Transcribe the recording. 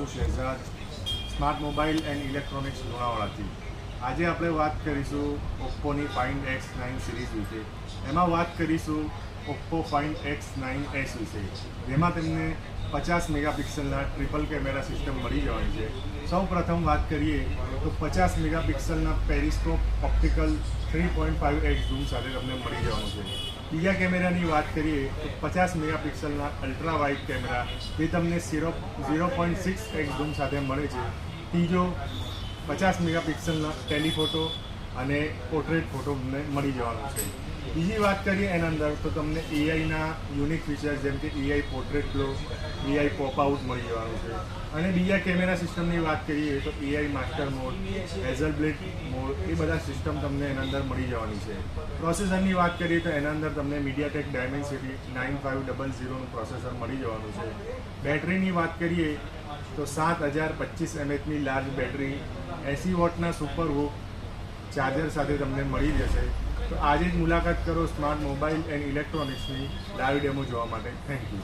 છું Shahzad, Smart mobile and Electronics લુણાવાડાથી. આજે આપણે વાત કરીશું ઓપ્પોની ફાઇન્ડ X9 સિરીઝ વિશે. એમાં વાત કરીશું ઓપ્પો ફાઇન્ડ X9s વિશે, જેમાં તમને 50 મેગાપિક્સલના ટ્રિપલ કેમેરા સિસ્ટમ મળી જવાની છે. સૌ પ્રથમ વાત કરીએ તો 50 મેગાપિક્સલના પેરિસ્કોપ ઓપ્ટિકલ 3.5x ઝૂમ સાથે તમને મળી જવાનું છે. બીજા કેમેરાની વાત કરીએ તો 50 મેગાપિક્સલના અલ્ટ્રા વાઇડ કેમેરા, જે તમને 0.6x ઝૂમ સાથે મળે છે. ત્રીજો 50 મેગાપિક્સલના ટેલિફોટો અને પોર્ટ્રેટ ફોટો તમને મળી જવાનું છે. બીજી વાત કરીએ એના અંદર તો તમને એઆઈના યુનિક ફીચર્સ જેમ કે AI portrait glow, AI pop out મળી જવાનું છે. અને બીજા કેમેરા સિસ્ટમની વાત કરીએ તો AI master mode, Hasselblad mode, એ બધા સિસ્ટમ તમને એના અંદર મળી જવાની છે. પ્રોસેસરની વાત કરીએ તો એના અંદર તમને મીડિયાટેક ડાયમેન્સિટી 9500નું પ્રોસેસર મળી જવાનું છે. બેટરીની વાત કરીએ તો 7025 mAhની લાર્જ બેટરી 80 વોટના સુપર હૂક ચાર્જર સાથે તમને મળી જશે. તો આજે જ મુલાકાત કરો સ્માર્ટ મોબાઈલ એન્ડ ઇલેક્ટ્રોનિક્સની લાઈવ ડેમો જોવા માટે. Thank you.